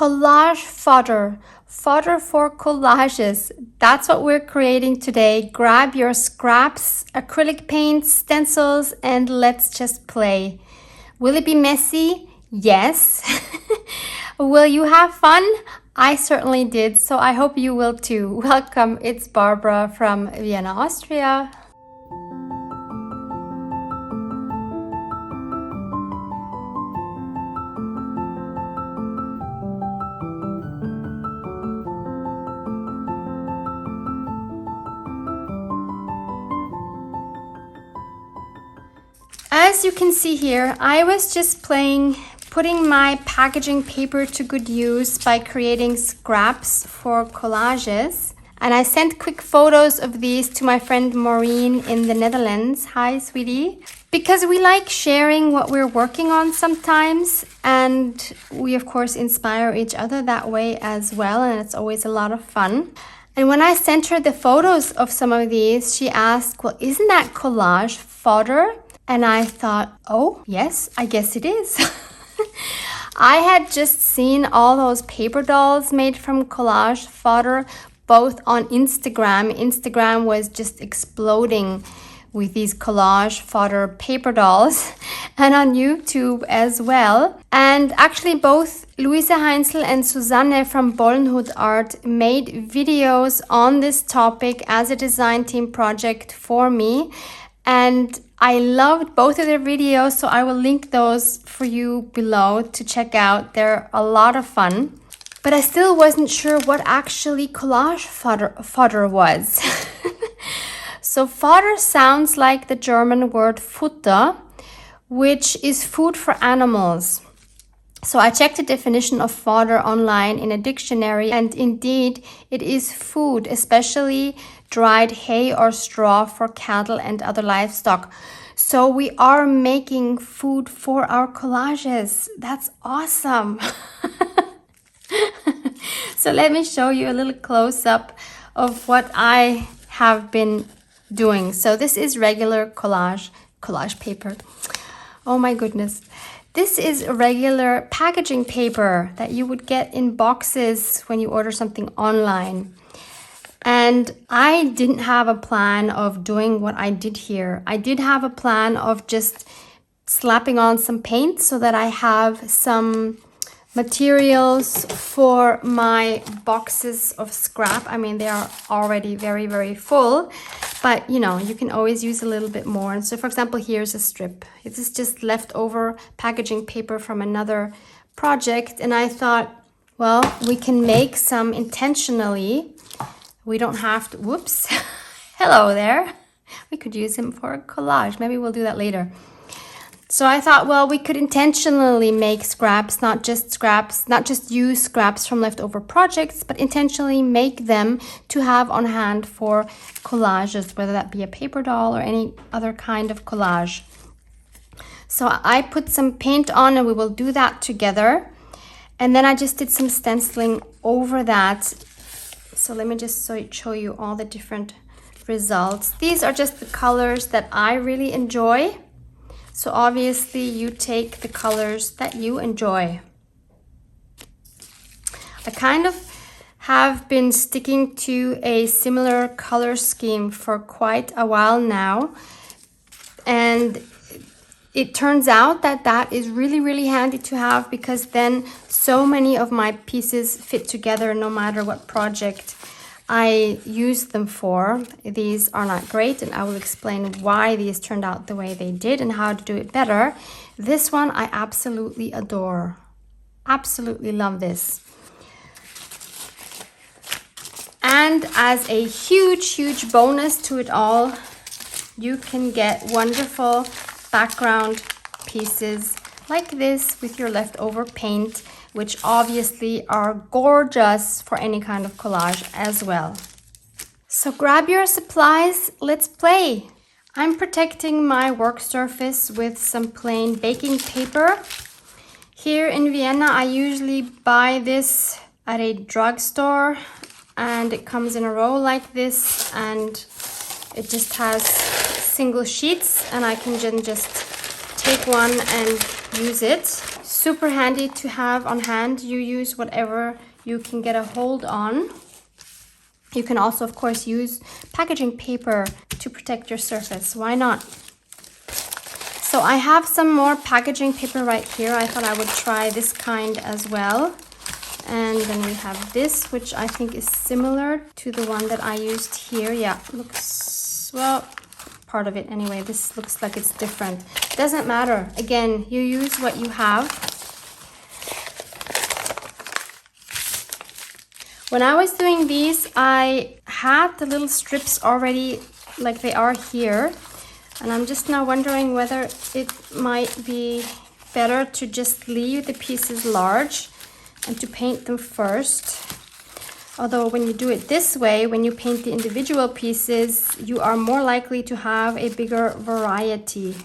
collage fodder. Fodder for collages. That's what we're creating today. Grab your scraps, acrylic paints, stencils, and let's just play. Will it be messy? Yes. Will you have fun? I certainly did, so I hope you will too. Welcome, it's Barbara from Vienna, Austria. As you can see here, I was just putting my packaging paper to good use by creating scraps for collages. And I sent quick photos of these to my friend Maureen in the Netherlands. Hi, sweetie. Because we like sharing what we're working on sometimes. And we, of course, inspire each other that way as well. And it's always a lot of fun. And when I sent her the photos of some of these, she asked, well, isn't that collage fodder? And I thought, oh, yes, I guess it is. I had just seen all those paper dolls made from collage fodder, both on Instagram. Instagram was just exploding with these collage fodder paper dolls, and on YouTube as well. And actually both Luise Heinzel and Susanne from Bollenhood Art made videos on this topic as a design team project for me. And I loved both of their videos, so I will link those for you below to check out. They're a lot of fun. But I still wasn't sure what actually collage fodder was. So fodder sounds like the German word Futter, which is food for animals. So I checked the definition of fodder online in a dictionary, and indeed it is food, especially dried hay or straw for cattle and other livestock. So we are making food for our collages. That's awesome. So let me show you a little close-up of what I have been doing. So this is regular collage paper. Oh my goodness. This is regular packaging paper that you would get in boxes when you order something online. And I didn't have a plan of doing what I did here. I did have a plan of just slapping on some paint so that I have some materials for my boxes of scrap. I mean, they are already very, very full, but you know, you can always use a little bit more. And so for example, here's a strip. This is just leftover packaging paper from another project. And I thought, well, we can make some intentionally. We don't have to, whoops, hello there. We could use him for a collage. Maybe we'll do that later. So I thought, well, we could intentionally make scraps, not just use scraps from leftover projects, but intentionally make them to have on hand for collages, whether that be a paper doll or any other kind of collage. So I put some paint on, and we will do that together. And then I just did some stenciling over that. So let me just show you all the different results. These are just the colors that I really enjoy. So obviously you take the colors that you enjoy. I kind of have been sticking to a similar color scheme for quite a while now. And it turns out that that is really, really handy to have, because then so many of my pieces fit together no matter what project I use them for. These are not great, and I will explain why these turned out the way they did and how to do it better. This one I absolutely adore. Absolutely love this. And as a huge, huge bonus to it all, you can get wonderful background pieces like this with your leftover paint, which obviously are gorgeous for any kind of collage as well. So grab your supplies, let's play. I'm protecting my work surface with some plain baking paper. Here in Vienna, I usually buy this at a drugstore, and it comes in a roll like this, and it just has single sheets, and I can just take one and use it. Super handy to have on hand. You use whatever you can get a hold on. You can also, of course, use packaging paper to protect your surface. Why not? So I have some more packaging paper right here. I thought I would try this kind as well. And then we have this, which I think is similar to the one that I used here. Yeah, looks, well, part of it anyway. This looks like it's different. Doesn't matter. Again, you use what you have. When I was doing these, I had the little strips already like they are here. And I'm just now wondering whether it might be better to just leave the pieces large and to paint them first. Although when you do it this way, when you paint the individual pieces, you are more likely to have a bigger variety.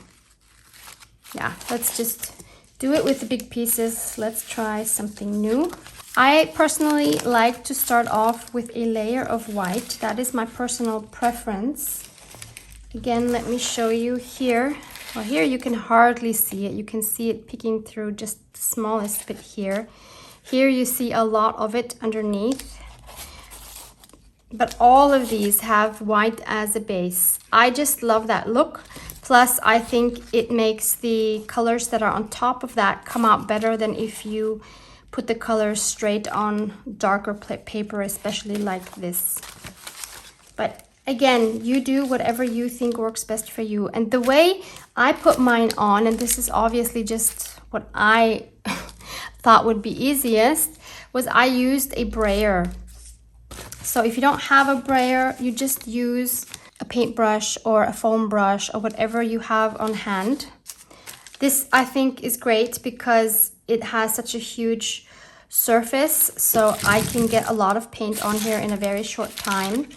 Yeah, let's just do it with the big pieces. Let's try something new. I personally like to start off with a layer of white. That is my personal preference. Again, let me show you here. Well, here you can hardly see it. You can see it peeking through just the smallest bit here. Here you see a lot of it underneath. But all of these have white as a base. I just love that look. Plus, I think it makes the colors that are on top of that come out better than if you put the colors straight on darker paper, especially like this. But again, you do whatever you think works best for you. And the way I put mine on, and this is obviously just what I thought would be easiest, was I used a brayer. So if you don't have a brayer, you just use a paintbrush or a foam brush or whatever you have on hand. This I think is great because it has such a huge surface, so I can get a lot of paint on here in a very short time.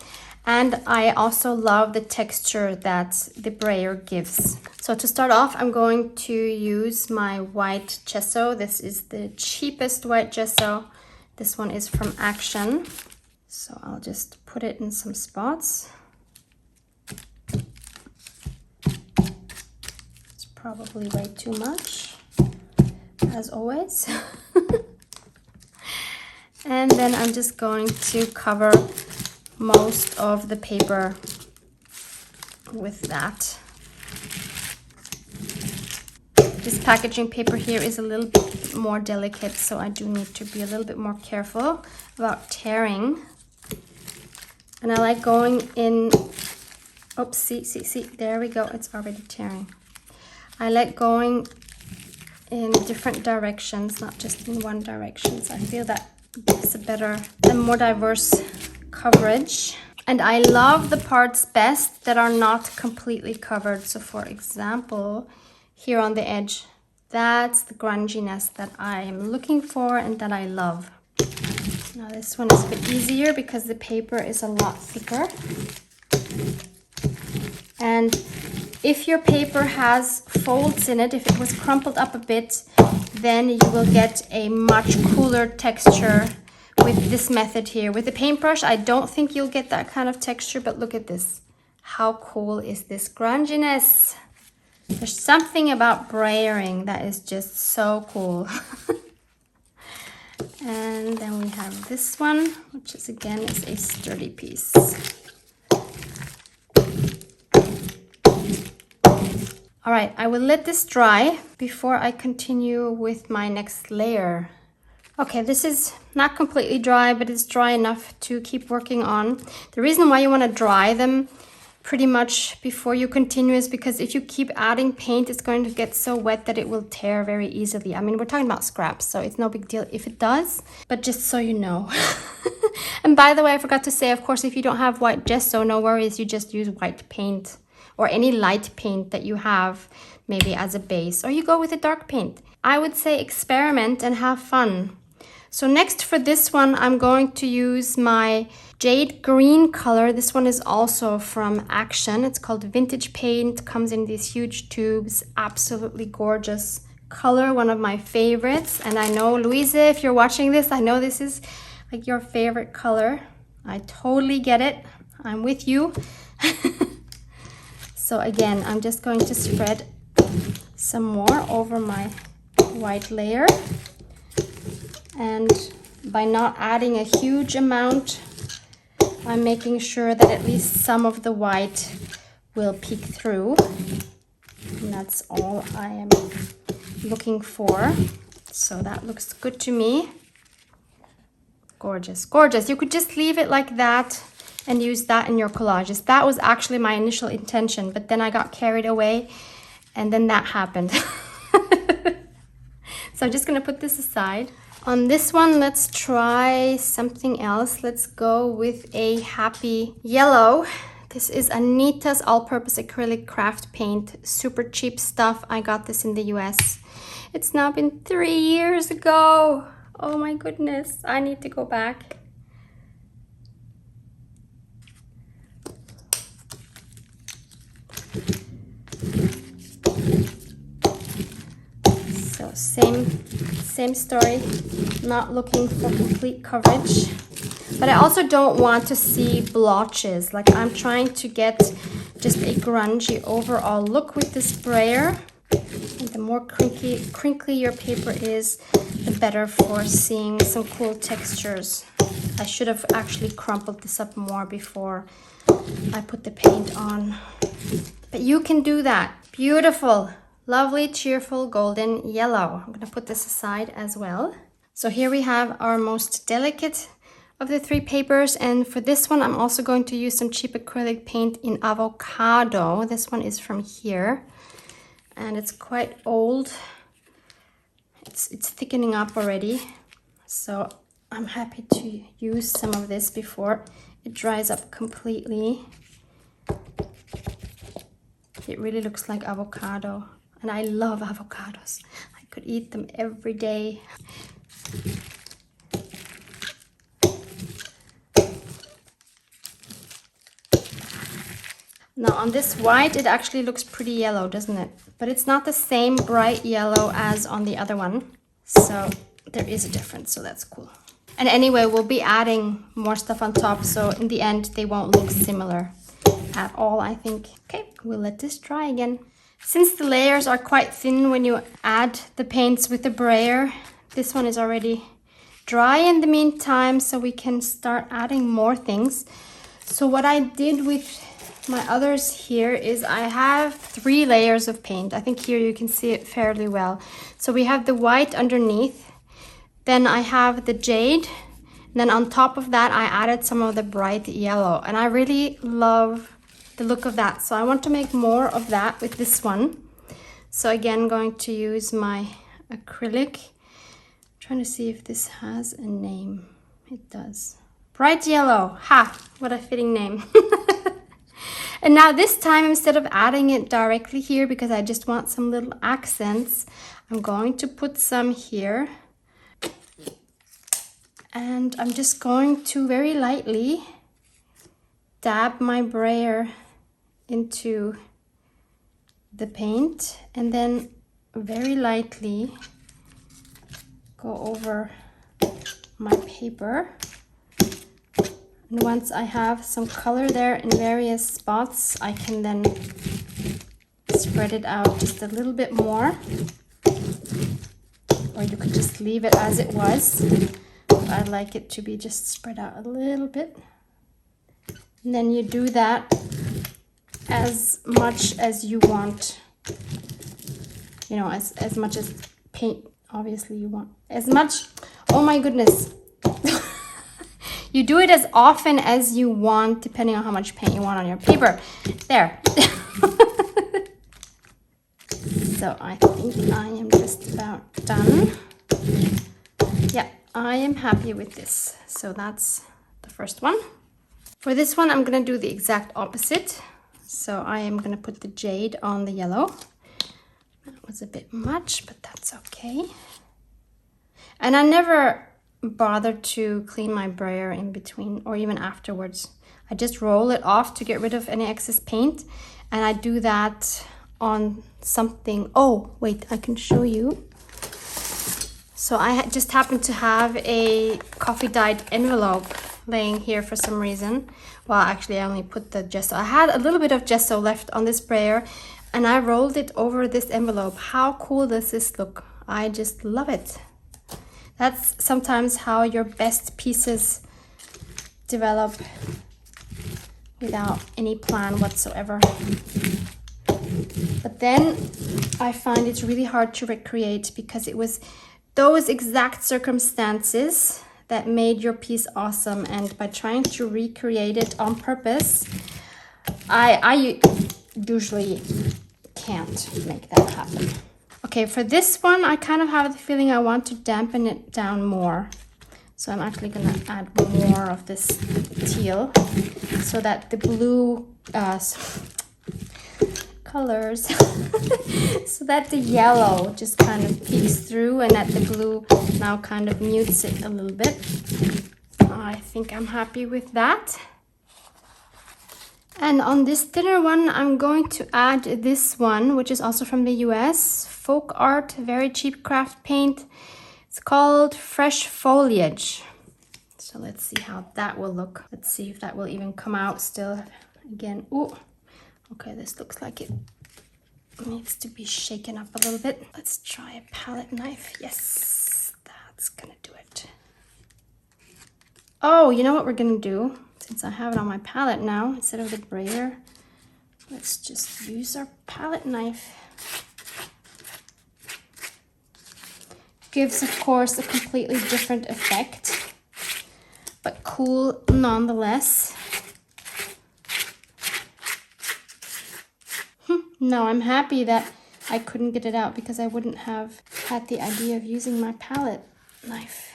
And I also love the texture that the brayer gives. So to start off, I'm going to use my white gesso. This is the cheapest white gesso. This one is from Action. So I'll just put it in some spots. It's probably way too much, as always. And then I'm just going to cover most of the paper with that. This packaging paper here is a little bit more delicate, so I do need to be a little bit more careful about tearing. And I like going in, oops, see, there we go, it's already tearing. I like going in different directions, not just in one direction, so I feel that gives a better and more diverse coverage. And I love the parts best that are not completely covered. So for example, here on the edge, that's the grunginess that I am looking for and that I love. Now this one is a bit easier because the paper is a lot thicker. And if your paper has folds in it, if it was crumpled up a bit, then you will get a much cooler texture with this method here. With the paintbrush, I don't think you'll get that kind of texture, but look at this. How cool is this grunginess? There's something about brayering that is just so cool. And then we have this one, which is again is a sturdy piece. All right, I will let this dry before I continue with my next layer. Okay, this is not completely dry, but it's dry enough to keep working on. The reason why you want to dry them pretty much before you continue is because if you keep adding paint, it's going to get so wet that it will tear very easily. I mean, we're talking about scraps, so it's no big deal if it does, but just so you know. And by the way, I forgot to say, of course, if you don't have white gesso, no worries, you just use white paint or any light paint that you have maybe as a base, or you go with a dark paint. I would say experiment and have fun. So next for this one, I'm going to use my jade green color. This one is also from Action. It's called Vintage Paint, comes in these huge tubes, absolutely gorgeous color, one of my favorites. And I know, Louise, if you're watching this, I know this is like your favorite color. I totally get it. I'm with you. So again, I'm just going to spread some more over my white layer. And by not adding a huge amount, I'm making sure that at least some of the white will peek through. And that's all I am looking for. So that looks good to me. Gorgeous, gorgeous. You could just leave it like that and use that in your collages. That was actually my initial intention, but then I got carried away and then that happened. So I'm just gonna put this aside. On this one, let's try something else. Let's go with a happy yellow. This is Anita's all-purpose acrylic craft paint. Super cheap stuff. I got this in the US. It's now been 3 years ago. Oh my goodness, I need to go back. So same story, not looking for complete coverage. But I also don't want to see blotches. Like I'm trying to get just a grungy overall look with the sprayer. And the more crinkly your paper is, the better for seeing some cool textures. I should have actually crumpled this up more before I put the paint on. But you can do that. Beautiful, lovely, cheerful golden yellow. I'm gonna put this aside as well. So here we have our most delicate of the 3 papers, and for this one I'm also going to use some cheap acrylic paint in avocado. This one is from here and it's quite old. It's thickening up already, so I'm happy to use some of this before it dries up completely. It really looks like avocado and I love avocados. I could eat them every day. Now on this white, it actually looks pretty yellow, doesn't it? But it's not the same bright yellow as on the other one. So there is a difference, so that's cool. And anyway, we'll be adding more stuff on top, so in the end, they won't look similar at all, I think. Okay, we'll let this dry again. Since the layers are quite thin when you add the paints with the brayer, this one is already dry in the meantime, so we can start adding more things. So what I did with my others here is I have 3 layers of paint. I think here you can see it fairly well. So we have the white underneath, then I have the jade, and then on top of that I added some of the bright yellow, and I really love the look of that. So I want to make more of that with this one. So again, going to use my acrylic. I'm trying to see if this has a name. It does. Bright yellow. Ha! What a fitting name. And now this time, instead of adding it directly here, because I just want some little accents, I'm going to put some here. And I'm just going to very lightly dab my brayer into the paint and then very lightly go over my paper. And once I have some color there in various spots, I can then spread it out just a little bit more. Or you could just leave it as it was. But I like it to be just spread out a little bit. And then you do that as much as you want. You know, as much as paint, obviously you want. As much, oh my goodness. You do it as often as you want, depending on how much paint you want on your paper. There. So I think I am just about done. Yeah, I am happy with this. So that's the first one. For this one, I'm gonna do the exact opposite. So I am gonna put the jade on the yellow. That was a bit much, but that's okay. And I never bother to clean my brayer in between or even afterwards. I just roll it off to get rid of any excess paint, and I do that on something. Oh wait, I can show you. So I just happen to have a coffee dyed envelope laying here for some reason. Well, actually I only put the gesso. I had a little bit of gesso left on this brayer and I rolled it over this envelope. How cool does this look? I just love it. That's sometimes how your best pieces develop without any plan whatsoever. But then I find it's really hard to recreate because it was those exact circumstances that made your piece awesome, and by trying to recreate it on purpose, I usually can't make that happen. Okay, for this one, I kind of have the feeling I want to dampen it down more. So I'm actually gonna add more of this teal so that the blue colors, so that the yellow just kind of peeks through and that the blue now kind of mutes it a little bit. I think I'm happy with that. And on this thinner one, I'm going to add this one, which is also from the US, Folk Art, very cheap craft paint. It's called Fresh Foliage. So let's see how that will look. Let's see if that will even come out still. Again, oh, okay, this looks like it needs to be shaken up a little bit. Let's try a palette knife. Yes, that's gonna do it. Oh, you know what we're gonna do? Since I have it on my palette now, instead of the brayer, let's just use our palette knife. Gives, of course, a completely different effect, but cool nonetheless. No, I'm happy that I couldn't get it out because I wouldn't have had the idea of using my palette knife.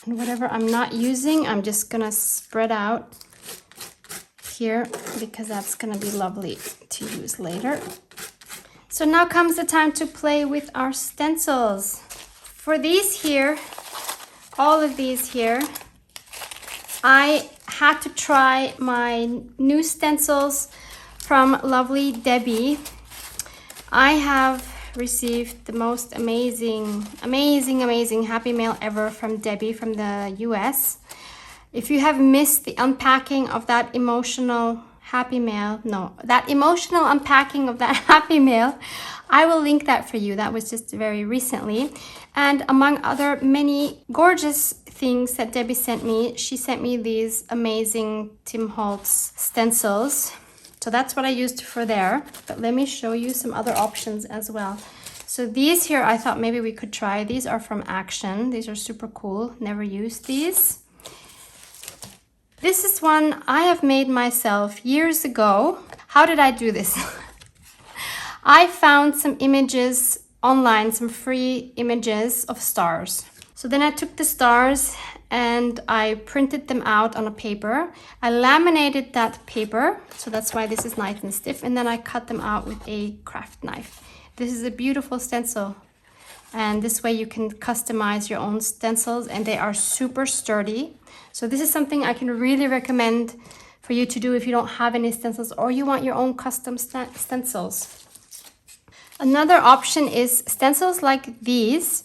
And whatever I'm not using, I'm just gonna spread out here because that's gonna be lovely to use later. So now comes the time to play with our stencils. For these here, all of these here, I had to try my new stencils from lovely Debbie. I have received the most amazing happy mail ever from Debbie from the US. If you have missed the unpacking of that emotional happy mail, that emotional unpacking of that happy mail, I will link that for you. That was just very recently. And among other many gorgeous things that Debbie sent me, she sent me these amazing Tim Holtz stencils. So that's what I used for there. But let me show you some other options as well. So these here, I thought maybe we could try. These are from Action. These are super cool. Never used these. This is one I have made myself years ago. How did I do this? I found some images online, some free images of stars. So then I took the stars and I printed them out on a paper. I laminated that paper, so that's why this is nice and stiff, and then I cut them out with a craft knife. This is a beautiful stencil, and this way you can customize your own stencils, and they are super sturdy. So this is something I can really recommend for you to do if you don't have any stencils or you want your own custom stencils. Another option is stencils like these.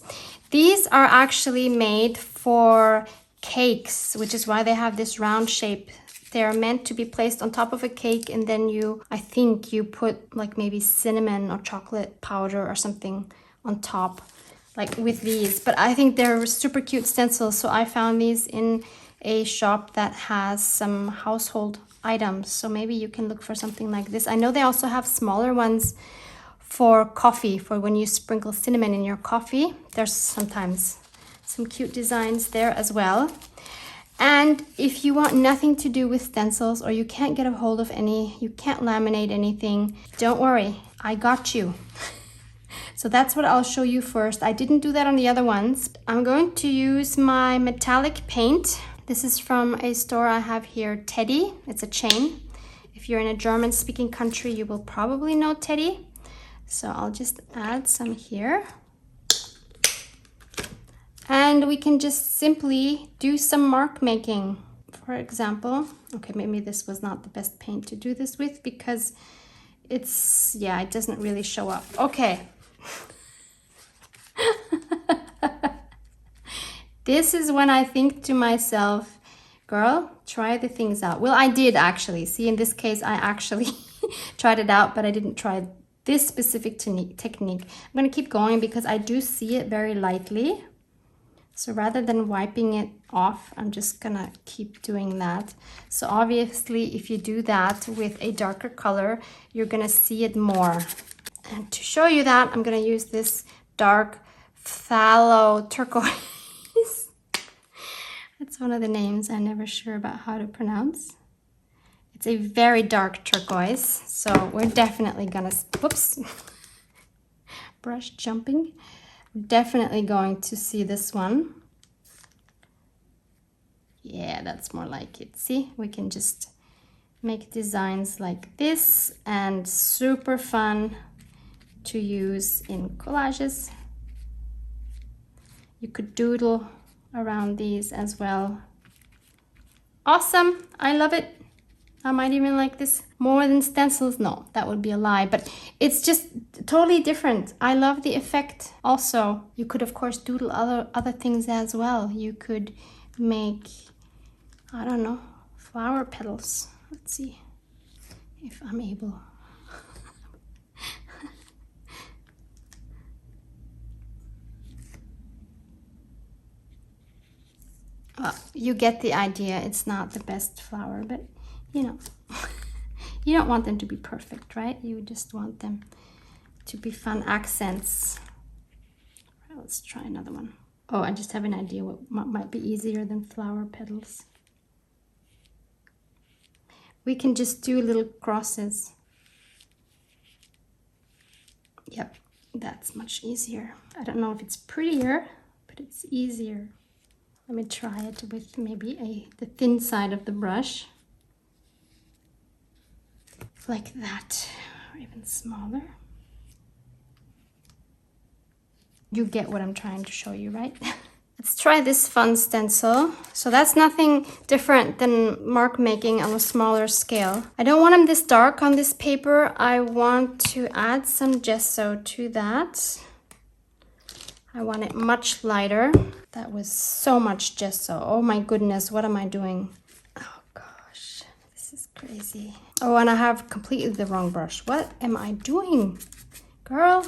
These are actually made for cakes, which is why they have this round shape. They're meant to be placed on top of a cake, and then I think you put like maybe cinnamon or chocolate powder or something on top, like with these. But I think they're super cute stencils, so I found these in a shop that has some household items. So maybe you can look for something like this. I know they also have smaller ones for coffee, for when you sprinkle cinnamon in your coffee. There's sometimes some cute designs there as well. And if you want nothing to do with stencils, or you can't get a hold of any, you can't laminate anything, don't worry, I got you. So that's what I'll show you first. I didn't do that on the other ones. I'm going to use my metallic paint. This is from a store I have here, Teddy. It's a chain. If you're in a German-speaking country, you will probably know Teddy. So I'll just add some here. And we can just simply do some mark making. For example, okay, maybe this was not the best paint to do this with because it's, yeah, it doesn't really show up. Okay. This is when I think to myself, girl, try the things out. Well, I did actually. See, in this case, I actually tried it out, but I didn't try this specific technique. I'm going to keep going because I do see it very lightly. So rather than wiping it off, I'm just going to keep doing that. So obviously, if you do that with a darker color, you're going to see it more. And to show you that, I'm going to use this dark phthalo turquoise. That's one of the names I'm never sure about how to pronounce. It's a very dark turquoise, so we're definitely gonna, whoops, brush jumping. We're definitely going to see this one. Yeah, that's more like it. See, we can just make designs like this, and super fun to use in collages. You could doodle around these as well. Awesome, I love it. I might even like this more than stencils. No, that would be a lie, but it's just totally different. I love the effect. Also, you could of course doodle other things as well. You could make, I don't know, flower petals. Let's see if I'm able. Well, you get the idea. It's not the best flower, but you know, you don't want them to be perfect, right? You just want them to be fun accents. Right, let's try another one. Oh, I just have an idea what might be easier than flower petals. We can just do little crosses. Yep, that's much easier. I don't know if it's prettier, but it's easier. Let me try it with maybe the thin side of the brush. Like that, or even smaller. You get what I'm trying to show you, right? Let's try this fun stencil. So that's nothing different than mark making on a smaller scale. I don't want them this dark on this paper. I want to add some gesso to that. I want it much lighter. That was so much gesso. Oh my goodness, what am I doing? Oh gosh, this is crazy. Oh, and I have completely the wrong brush. What am I doing, girl?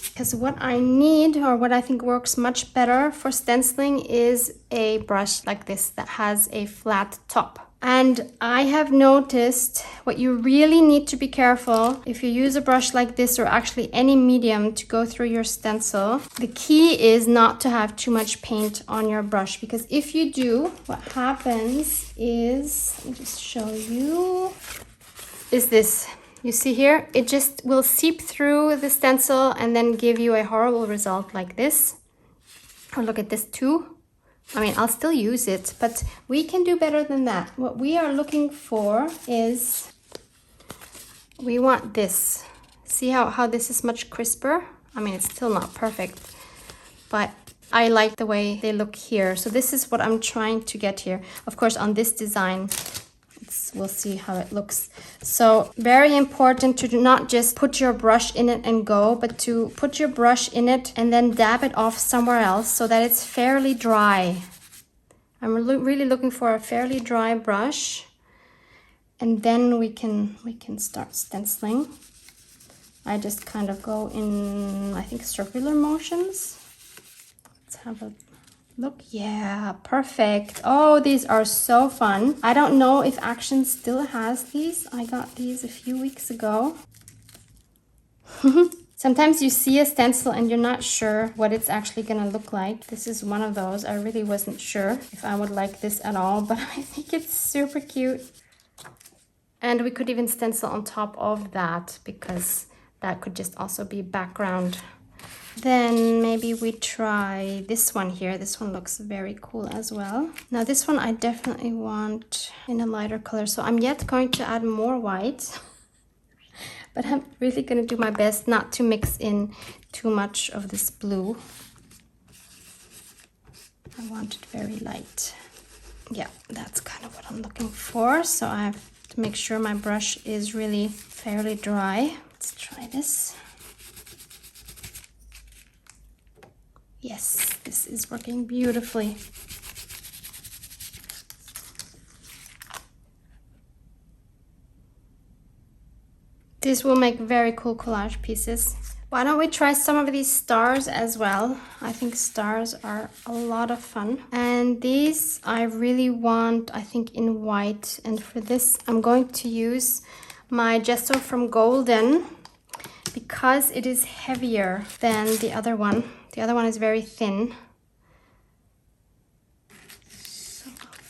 Because what I need, or what I think works much better for stenciling, is a brush like this that has a flat top. And I have noticed what you really need to be careful if you use a brush like this, or actually any medium to go through your stencil. The key is not to have too much paint on your brush, because if you do, what happens is, let me just show you, is this. You see here, it just will seep through the stencil and then give you a horrible result like this. Or look at this too. I mean, I'll still use it, but we can do better than that. What we are looking for is, we want this. See how this is much crisper? I mean, it's still not perfect, but I like the way they look here. So this is what I'm trying to get here. Of course, on this design, we'll see how it looks. So very important to not just put your brush in it and go, but to put your brush in it and then dab it off somewhere else so that it's fairly dry. I'm really looking for a fairly dry brush, and then we can start stenciling. I just kind of go in, I think, circular motions. Let's have a look. Yeah, perfect. Oh, these are so fun. I don't know if Action still has these. I got these a few weeks ago. Sometimes you see a stencil and you're not sure what it's actually gonna look like. This is one of those. I really wasn't sure if I would like this at all, but I think it's super cute. And we could even stencil on top of that, because that could just also be background. Then maybe we try this one here. This one looks very cool as well. Now this one I definitely want in a lighter color, so I'm yet going to add more white. But I'm really going to do my best not to mix in too much of this blue. I want it very light. Yeah, that's kind of what I'm looking for. So I have to make sure my brush is really fairly dry. Let's try this. Yes, this is working beautifully. This will make very cool collage pieces. Why don't we try some of these stars as well? I think stars are a lot of fun. And these I really want, I think, in white. And for this, I'm going to use my gesso from Golden because it is heavier than the other one. The other one is very thin.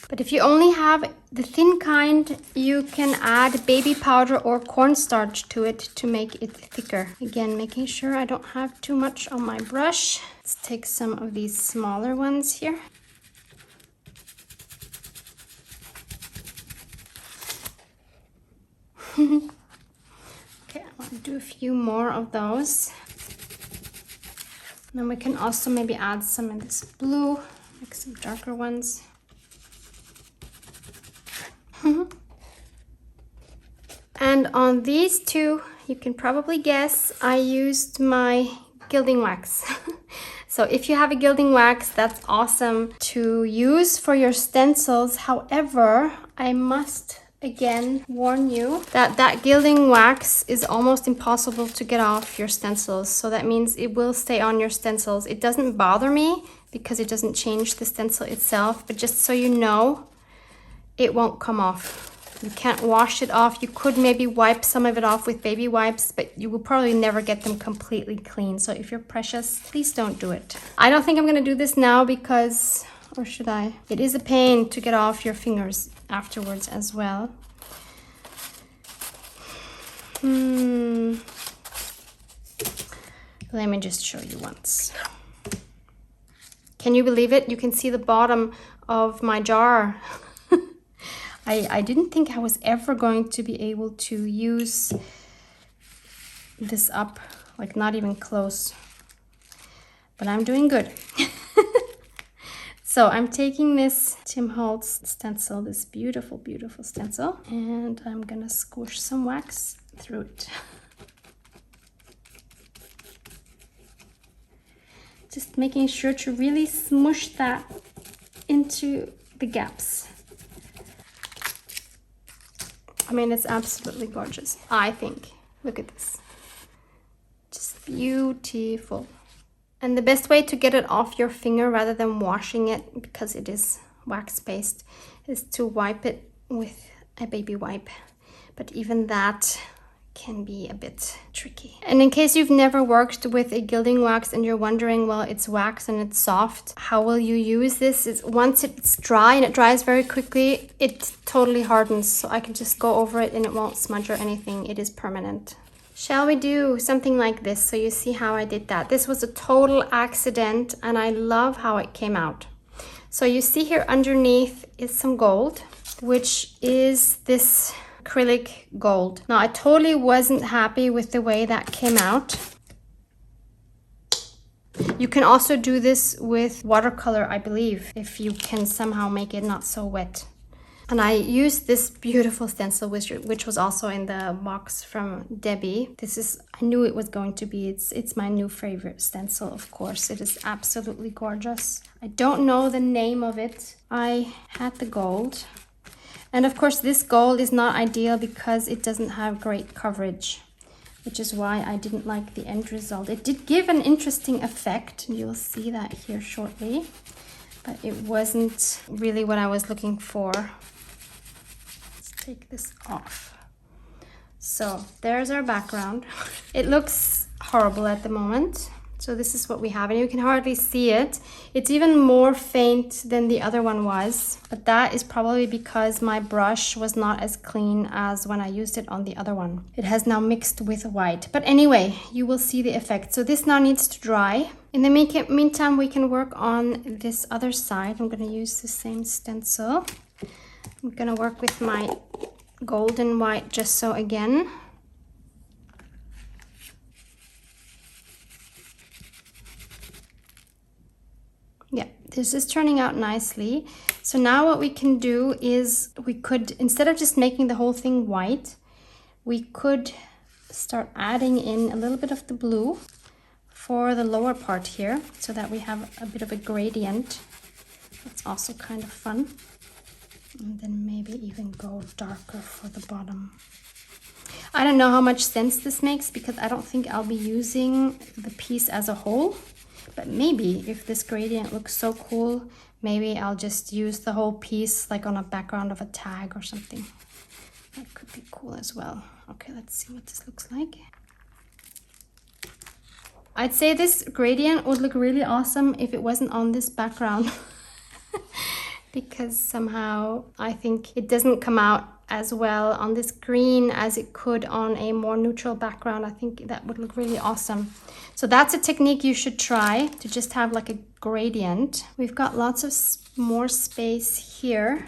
But if you only have the thin kind, you can add baby powder or cornstarch to it to make it thicker. Again, making sure I don't have too much on my brush. Let's take some of these smaller ones here. Okay, I want to do a few more of those. Then we can also maybe add some of this blue, like some darker ones. And on these two, you can probably guess, I used my gilding wax. So if you have a gilding wax, that's awesome to use for your stencils. However, I must again warn you that that gilding wax is almost impossible to get off your stencils. So that means it will stay on your stencils. It doesn't bother me because it doesn't change the stencil itself, but just so you know, it won't come off. You can't wash it off. You could maybe wipe some of it off with baby wipes, but you will probably never get them completely clean. So if you're precious, please don't do it. I don't think I'm gonna do this now because, or should I? It is a pain to get off your fingers afterwards as well. Let me just show you once. Can you believe it? You can see the bottom of my jar. I didn't think I was ever going to be able to use this up, like not even close, but I'm doing good. So I'm taking this Tim Holtz stencil, this beautiful, beautiful stencil, and I'm gonna squish some wax through it. Just making sure to really smush that into the gaps. I mean, it's absolutely gorgeous, I think. Look at this. Just beautiful. And the best way to get it off your finger rather than washing it, because it is wax-based, is to wipe it with a baby wipe. But even that can be a bit tricky. And in case you've never worked with a gilding wax and you're wondering, well, it's wax and it's soft, how will you use this? Once it's dry, and it dries very quickly, it totally hardens. So I can just go over it and it won't smudge or anything. It is permanent. Shall we do something like this so you see how I did that? This was a total accident and I love how it came out. So you see here underneath is some gold, which is this acrylic gold. Now I totally wasn't happy with the way that came out. You can also do this with watercolor, I believe, if you can somehow make it not so wet. And I used this beautiful stencil, which was also in the box from Debbie. This is, I knew it was going to be, it's my new favorite stencil, of course. It is absolutely gorgeous. I don't know the name of it. I had the gold. And of course, this gold is not ideal because it doesn't have great coverage, which is why I didn't like the end result. It did give an interesting effect, and you'll see that here shortly, but it wasn't really what I was looking for. Let's take this off. So there's our background. It looks horrible at the moment. So this is what we have, and you can hardly see it. It's even more faint than the other one was, but that is probably because my brush was not as clean as when I used it on the other one. It has now mixed with white, but anyway, you will see the effect. So this now needs to dry. In the meantime, we can work on this other side. I'm gonna use the same stencil. I'm gonna work with my golden white gesso again. Yeah, this is turning out nicely. So now what we can do is we could, instead of just making the whole thing white, we could start adding in a little bit of the blue for the lower part here so that we have a bit of a gradient. That's also kind of fun. And then maybe even go darker for the bottom. I don't know how much sense this makes because I don't think I'll be using the piece as a whole. But maybe if this gradient looks so cool, maybe I'll just use the whole piece like on a background of a tag or something. That could be cool as well. Okay, let's see what this looks like. I'd say this gradient would look really awesome if it wasn't on this background. Because somehow I think it doesn't come out as well on this green as it could on a more neutral background. I think that would look really awesome. So that's a technique you should try, to just have like a gradient. We've got lots of more space here.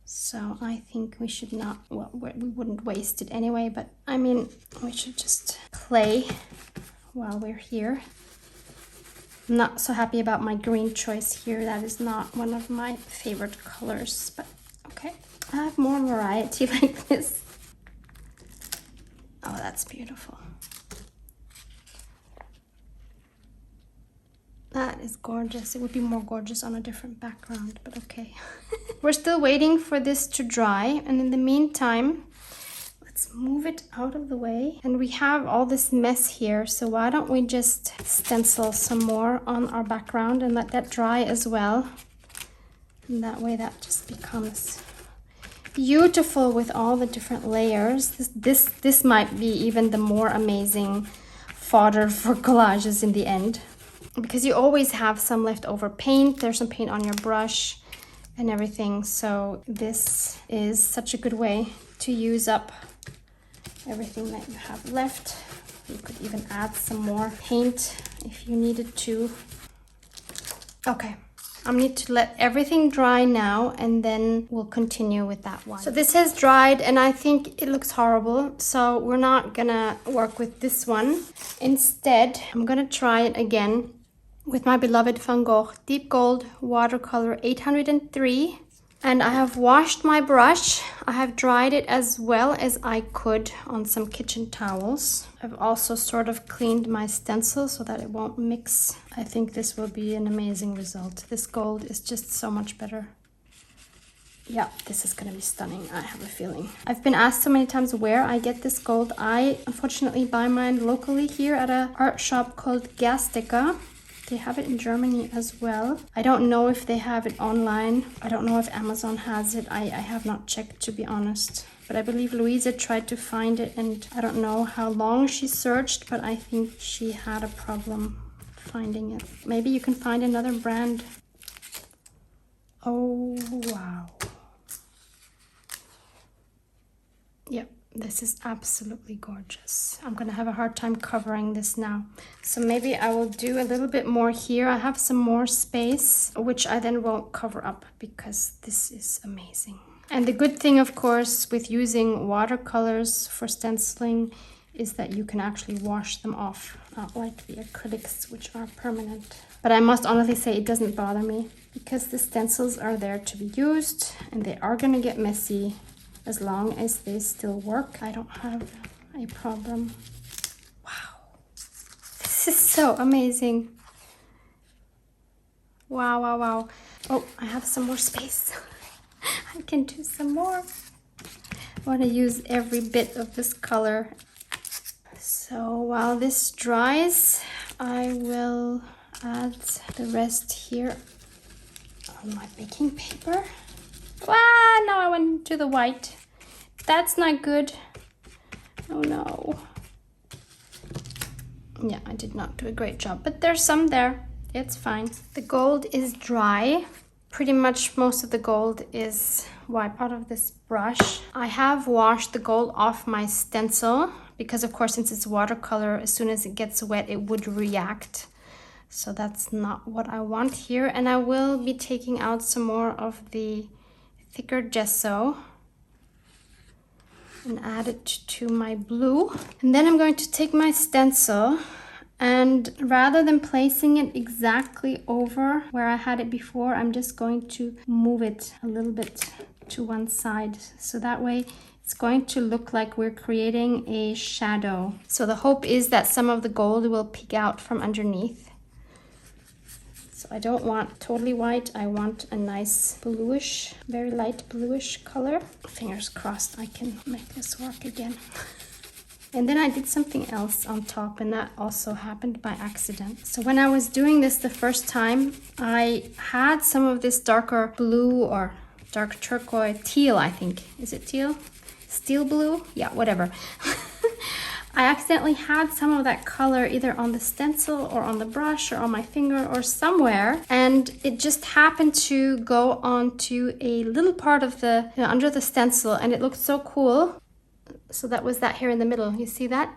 So I think we should not, well, we wouldn't waste it anyway, but I mean, we should just play while we're here. I'm not so happy about my green choice here. That is not one of my favorite colors, but okay. I have more variety like this. Oh, that's beautiful. That is gorgeous. It would be more gorgeous on a different background, but okay. We're still waiting for this to dry, and in the meantime, let's move it out of the way. And we have all this mess here, so why don't we just stencil some more on our background and let that dry as well. And that way that just becomes beautiful with all the different layers. This might be even the more amazing fodder for collages in the end. Because you always have some leftover paint. There's some paint on your brush and everything. So this is such a good way to use up everything that you have left. You could even add some more paint if you needed to. Okay, I need to let everything dry now and then we'll continue with that one. So this has dried and I think it looks horrible. So we're not gonna work with this one. Instead, I'm gonna try it again with my beloved Van Gogh Deep Gold Watercolor 803. And I have washed my brush. I have dried it as well as I could on some kitchen towels. I've also sort of cleaned my stencil so that it won't mix. I think this will be an amazing result. This gold is just so much better. Yeah, this is gonna be stunning, I have a feeling. I've been asked so many times where I get this gold. I unfortunately buy mine locally here at an art shop called Gerstecke. They have it in Germany as well. I don't know if they have it online. I don't know if Amazon has it. I have not checked, to be honest. But I believe Louisa tried to find it and I don't know how long she searched, but I think she had a problem finding it. Maybe you can find another brand. Oh, wow. Yep. This is absolutely gorgeous. I'm gonna have a hard time covering this now. So maybe I will do a little bit more here. I have some more space, which I then won't cover up because this is amazing. And the good thing, of course, with using watercolors for stenciling is that you can actually wash them off, not like the acrylics, which are permanent. But I must honestly say it doesn't bother me because the stencils are there to be used and they are gonna get messy. As long as they still work, I don't have a problem. Wow, this is so amazing. Wow, wow, wow. Oh, I have some more space. I can do some more. I want to use every bit of this color. So while this dries, I will add the rest here on my baking paper. Ah, now I went to the white. That's not good. Oh no. Yeah, I did not do a great job, but there's some there. It's fine. The gold is dry. Pretty much most of the gold is wiped out of this brush. I have washed the gold off my stencil because, of course, since it's watercolor, as soon as it gets wet, it would react. So that's not what I want here. And I will be taking out some more of the thicker gesso and add it to my blue. And then I'm going to take my stencil and rather than placing it exactly over where I had it before, I'm just going to move it a little bit to one side. So that way it's going to look like we're creating a shadow. So the hope is that some of the gold will peek out from underneath. So I don't want totally white. I want a nice bluish, very light bluish color. Fingers crossed I can make this work again. And then I did something else on top, and that also happened by accident. So when I was doing this the first time, I had some of this darker blue or dark turquoise, teal I think. Is it teal? Steel blue? Yeah, whatever. I accidentally had some of that color either on the stencil or on the brush or on my finger or somewhere, and it just happened to go onto a little part of the, under the stencil, and it looked so cool. So that was that here in the middle, you see that?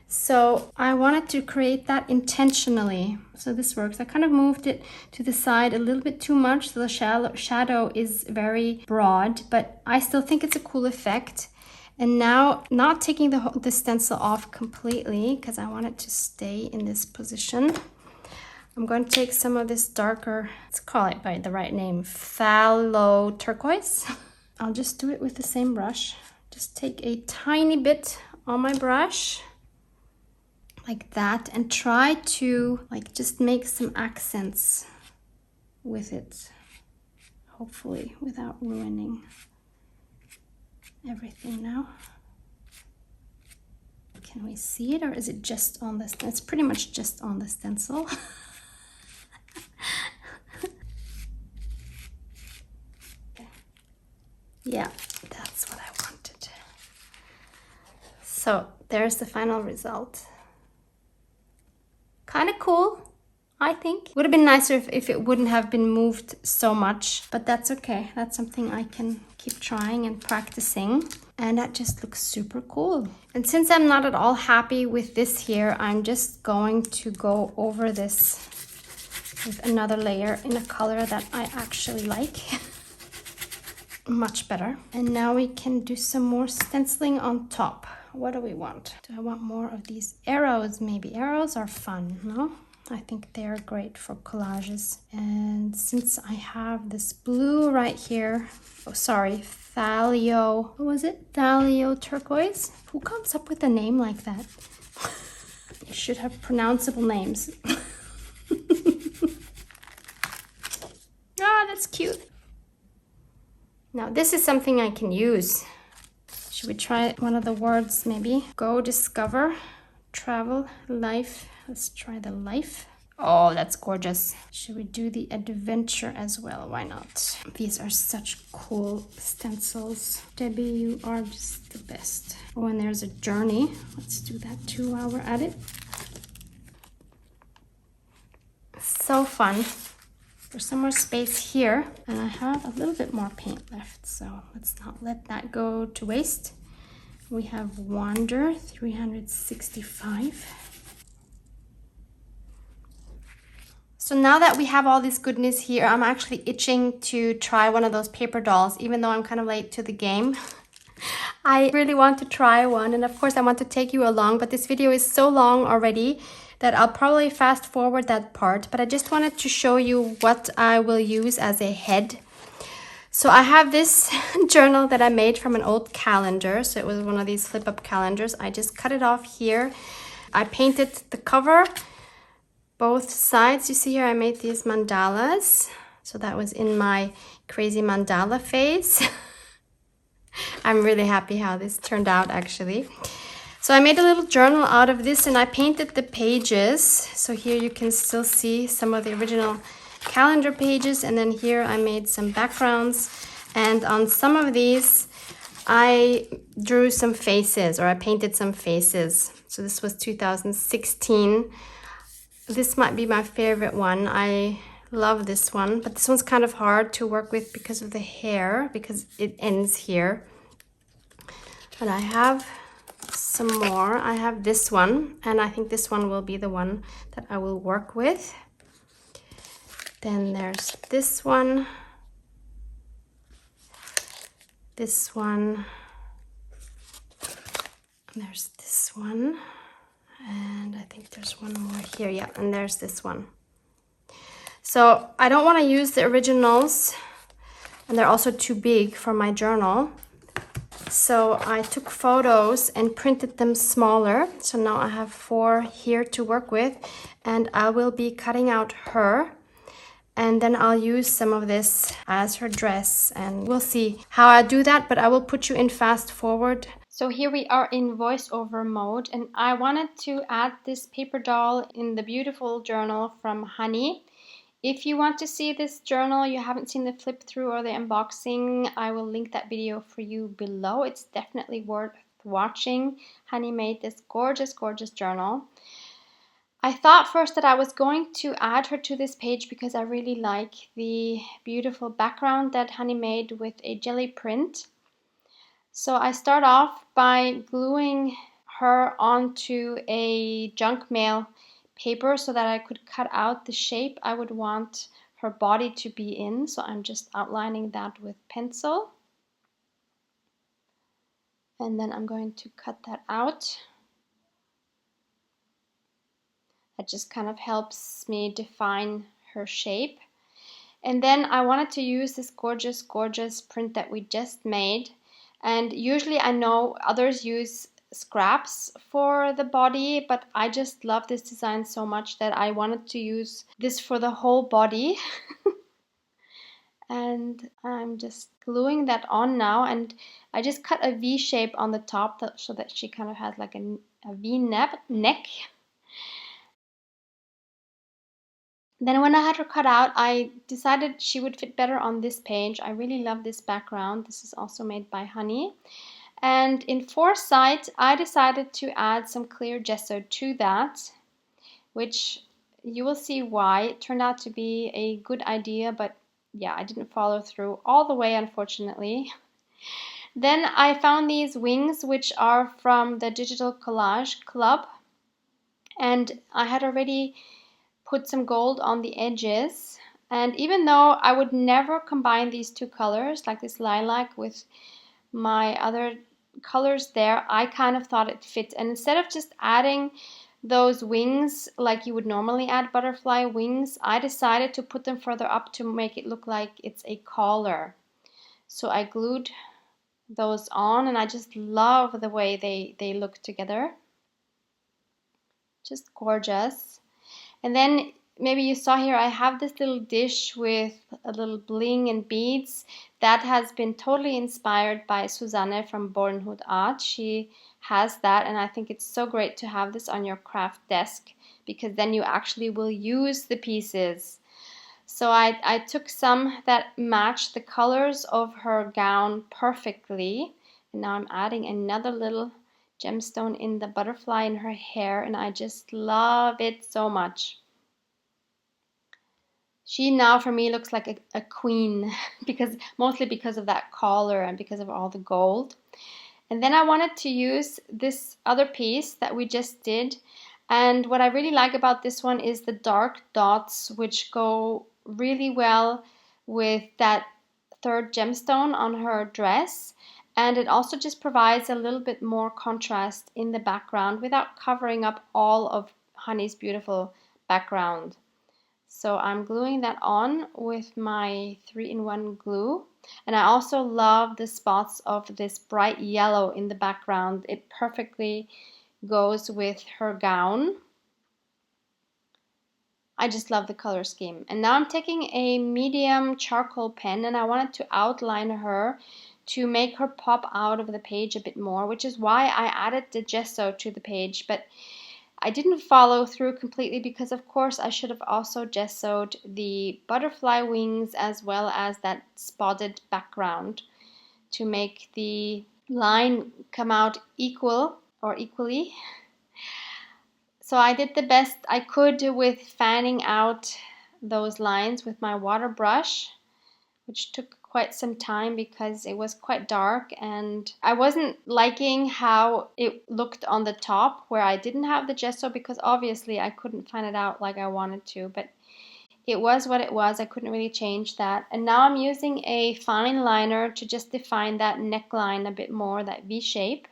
So I wanted to create that intentionally. So this works. I kind of moved it to the side a little bit too much, so the shadow is very broad, but I still think it's a cool effect. And now, not taking the stencil off completely, because I want it to stay in this position, I'm going to take some of this darker, let's call it by the right name, phthalo turquoise. I'll just do it with the same brush. Just take a tiny bit on my brush, like that, and try to like just make some accents with it, hopefully without ruining everything now. Can we see it, or is it just on this? It's pretty much just on the stencil. Yeah, that's what I wanted. So there's the final result. Kind of cool, I think. Would have been nicer if it wouldn't have been moved so much, but that's okay. That's something I can keep trying and practicing. And that just looks super cool. And since I'm not at all happy with this here, I'm just going to go over this with another layer in a color that I actually like. Much better. And now we can do some more stenciling on top. What do we want? Do I want more of these arrows? Maybe arrows are fun, no? I think they're great for collages. And since I have this blue right here, oh sorry, what was it? Thalio turquoise? Who comes up with a name like that? You should have pronounceable names. Ah, that's cute. Now this is something I can use. Should we try one of the words maybe? Go, discover, travel, life. Let's try the life. Oh, that's gorgeous. Should we do the adventure as well? Why not? These are such cool stencils. Debbie, you are just the best. Oh, and there's a journey. Let's do that too while we're at it. So fun. There's some more space here, and I have a little bit more paint left, so let's not let that go to waste. We have Wander 365. So now that we have all this goodness here, I'm actually itching to try one of those paper dolls, even though I'm kind of late to the game. I really want to try one, and of course I want to take you along, but this video is so long already that I'll probably fast forward that part, but I just wanted to show you what I will use as a head. So I have this journal that I made from an old calendar. So it was one of these flip-up calendars. I just cut it off here. I painted the cover, both sides. You see here I made these mandalas. So that was in my crazy mandala phase. I'm really happy how this turned out actually. So I made a little journal out of this, and I painted the pages. So here you can still see some of the original calendar pages, and then here I made some backgrounds, and on some of these I drew some faces, or I painted some faces. So this was 2016. This might be my favorite one. I love this one, but this one's kind of hard to work with because of the hair, because it ends here. But I have some more. I have this one, and I think this one will be the one that I will work with. Then there's this one, this one, there's this one, and I think there's one more here. Yeah, and there's this one. So I don't want to use the originals, and they're also too big for my journal. So I took photos and printed them smaller. So now I have 4 here to work with, and I will be cutting out her And then I'll use some of this as her dress, and we'll see how I do that, but I will put you in fast forward. So here we are in voiceover mode, and I wanted to add this paper doll in the beautiful journal from Honey. If you want to see this journal, you haven't seen the flip through or the unboxing, I will link that video for you below. It's definitely worth watching. Honey made this gorgeous, gorgeous journal. I thought first that I was going to add her to this page because I really like the beautiful background that Honey made with a jelly print. So I start off by gluing her onto a junk mail paper so that I could cut out the shape I would want her body to be in. So I'm just outlining that with pencil. And then I'm going to cut that out. That just kind of helps me define her shape. And then I wanted to use this gorgeous, gorgeous print that we just made. And usually I know others use scraps for the body, but I just love this design so much that I wanted to use this for the whole body. And I'm just gluing that on now, and I just cut a V shape on the top so that she kind of has like a V neck. Then when I had her cut out, I decided she would fit better on this page. I really love this background. This is also made by Honey. And in foresight, I decided to add some clear gesso to that, which you will see why. It turned out to be a good idea, but yeah, I didn't follow through all the way, unfortunately. Then I found these wings, which are from the Digital Collage Club. And I had already put some gold on the edges, and even though I would never combine these two colors, like this lilac with my other colors there, I kind of thought it fit. And instead of just adding those wings like you would normally add butterfly wings, I decided to put them further up to make it look like it's a collar. So I glued those on, and I just love the way they look together. Just gorgeous. And then maybe you saw here I have this little dish with a little bling and beads. That has been totally inspired by Susanne from Bornhood Art. She has that, and I think it's so great to have this on your craft desk because then you actually will use the pieces. So I took some that match the colors of her gown perfectly, and now I'm adding another little gemstone in the butterfly in her hair, and I just love it so much. She now for me looks like a queen mostly because of that collar and because of all the gold. And then I wanted to use this other piece that we just did, and what I really like about this one is the dark dots, which go really well with that third gemstone on her dress. And it also just provides a little bit more contrast in the background without covering up all of Honey's beautiful background. So I'm gluing that on with my 3-in-1 glue. And I also love the spots of this bright yellow in the background. It perfectly goes with her gown. I just love the color scheme. And now I'm taking a medium charcoal pen, and I wanted to outline her to make her pop out of the page a bit more, which is why I added the gesso to the page. But I didn't follow through completely because of course I should have also gessoed the butterfly wings as well as that spotted background to make the line come out equally. So I did the best I could with fanning out those lines with my water brush, which took quite some time because it was quite dark and I wasn't liking how it looked on the top where I didn't have the gesso because obviously I couldn't fan it out like I wanted to, but it was what it was. I couldn't really change that. And now I'm using a fine liner to just define that neckline a bit more, that V shape.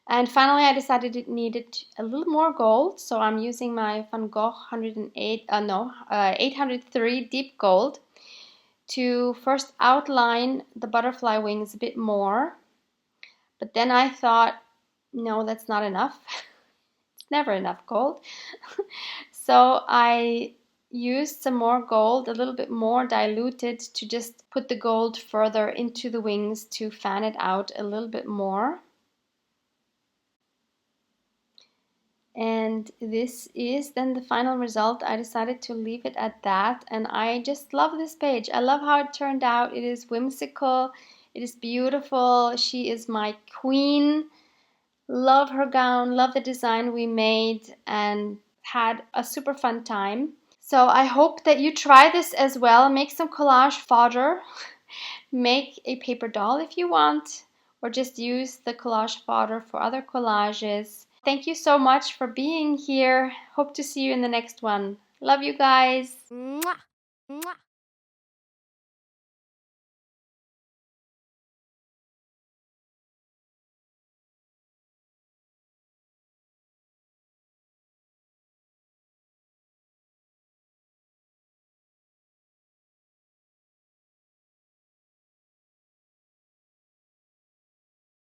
And finally I decided it needed a little more gold, so I'm using my Van Gogh 803 deep gold to first outline the butterfly wings a bit more. But then I thought, no, that's not enough. It's never enough gold. So I used some more gold, a little bit more diluted, to just put the gold further into the wings to fan it out a little bit more. And this is then the final result. I decided to leave it at that, and I just love this page. I love how it turned out. It is whimsical, it is beautiful. She is my queen. Love her gown, love the design we made, and had a super fun time. So I hope that you try this as well. Make some collage fodder. Make a paper doll if you want, or just use the collage fodder for other collages. Thank you so much for being here. Hope to see you in the next one. Love you guys. Mwah. Mwah.